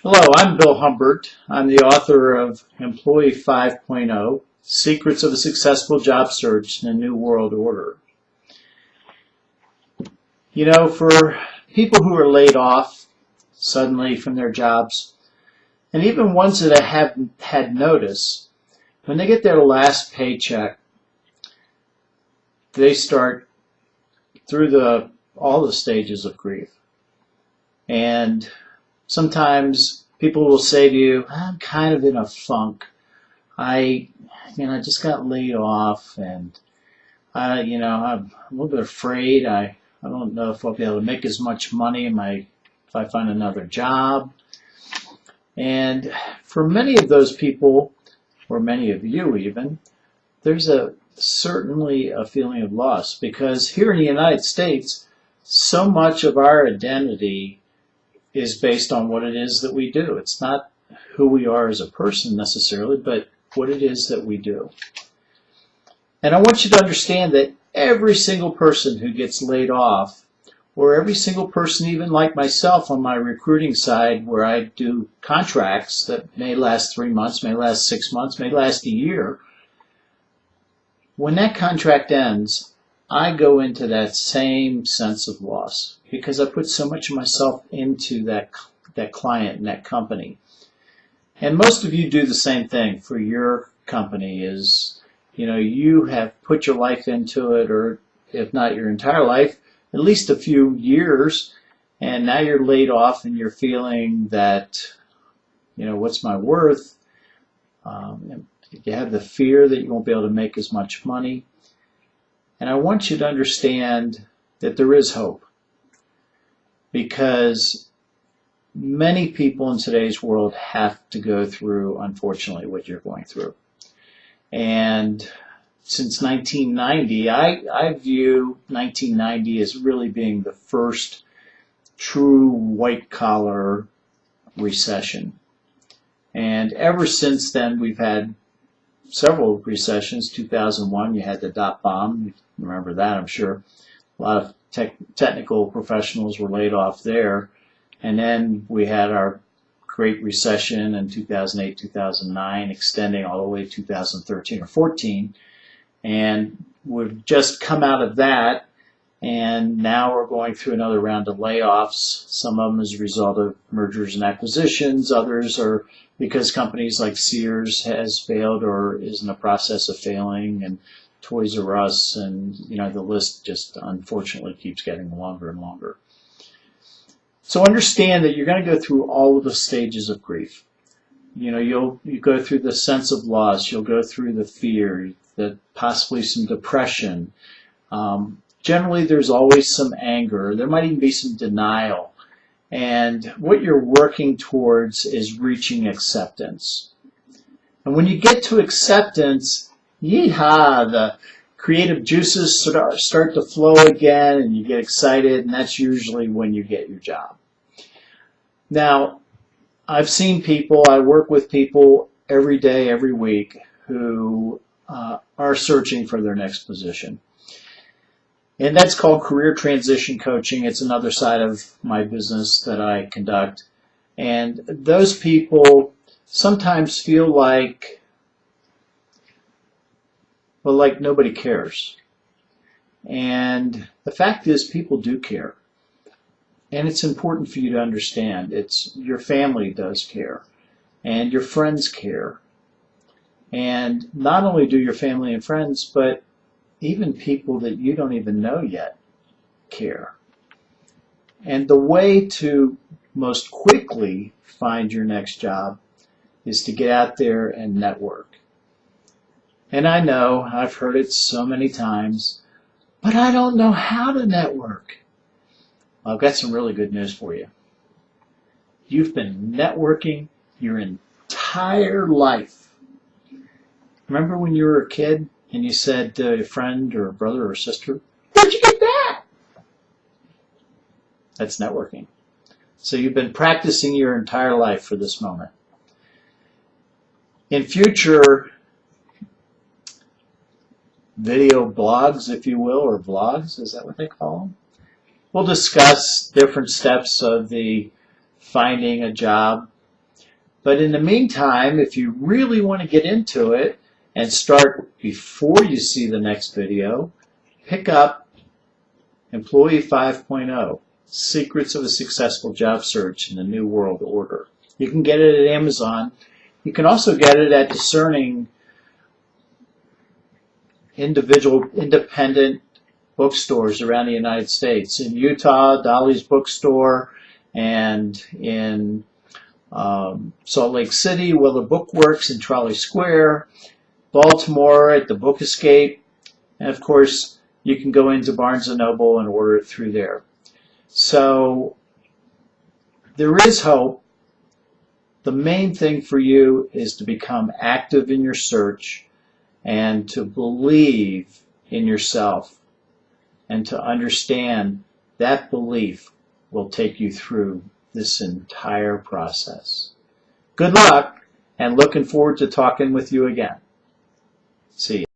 Hello, I'm Bill Humbert. I'm the author of Employee 5.0, Secrets of a Successful Job Search in a New World Order. You know, for people who are laid off suddenly from their jobs, and even ones that haven't had notice, when they get their last paycheck, they start through all the stages of grief. And sometimes people will say to you, I'm kind of in a funk. I just got laid off, and I'm a little bit afraid. I don't know if I'll be able to make as much money if I find another job. And for many of those people, or many of you even, there's certainly a feeling of loss, because here in the United States, so much of our identity is based on what it is that we do. It's not who we are as a person necessarily, but what it is that we do. And I want you to understand that every single person who gets laid off, or every single person, even like myself on my recruiting side, where I do contracts that may last 3 months, may last 6 months, may last a year, when that contract ends, I go into that same sense of loss, because I put so much of myself into that client and that company. And most of you do the same thing for your company. You have put your life into it, or if not your entire life, at least a few years, and now you're laid off and you're feeling that, what's my worth? You have the fear that you won't be able to make as much money. And I want you to understand that there is hope, because many people in today's world have to go through, unfortunately, what you're going through. And since 1990, I view 1990 as really being the first true white-collar recession. And ever since then, we've had several recessions. 2001, you had the dot-bomb. You remember that, I'm sure. A lot of technical professionals were laid off there. And then we had our Great Recession in 2008, 2009, extending all the way to 2013 or 14. And we've just come out of that, and now we're going through another round of layoffs. Some of them as a result of mergers and acquisitions. Others are because companies like Sears has failed or is in the process of failing, and Toys R Us, and the list just unfortunately keeps getting longer and longer. So understand that you're going to go through all of the stages of grief. You go through the sense of loss. You'll go through the fear, possibly some depression. Generally, there's always some anger. There might even be some denial. And what you're working towards is reaching acceptance. And when you get to acceptance, yeehaw, the creative juices start to flow again, and you get excited, and that's usually when you get your job. Now, I've seen people, I work with people every day, every week, who are searching for their next position. And that's called career transition coaching. It's another side of my business that I conduct. And those people sometimes feel like nobody cares. And the fact is, people do care. And it's important for you to understand. Your family does care, and your friends care. And not only do your family and friends, but even people that you don't even know yet care. And the way to most quickly find your next job is to get out there and network. And I know, I've heard it so many times, but I don't know how to network. Well, I've got some really good news for you. You've been networking your entire life. Remember when you were a kid and you said to a friend or a brother or sister, "Where'd you get that?" That's networking. So you've been practicing your entire life for this moment. In future video blogs, if you will, or vlogs, is that what they call them? We'll discuss different steps of the finding a job But in the meantime, if you really want to get into it and start before you see the next video, pick up Employee 5.0, Secrets of a Successful Job Search in the New World Order. You can get it at Amazon. You can also get it at discerning independent bookstores around the United States. In Utah, Dolly's Bookstore, and in Salt Lake City, Willa Bookworks in Trolley Square, Baltimore at the Book Escape, and of course you can go into Barnes & Noble and order it through there. So there is hope. The main thing for you is to become active in your search and to believe in yourself and to understand that belief will take you through this entire process. Good luck, and looking forward to talking with you again. See you.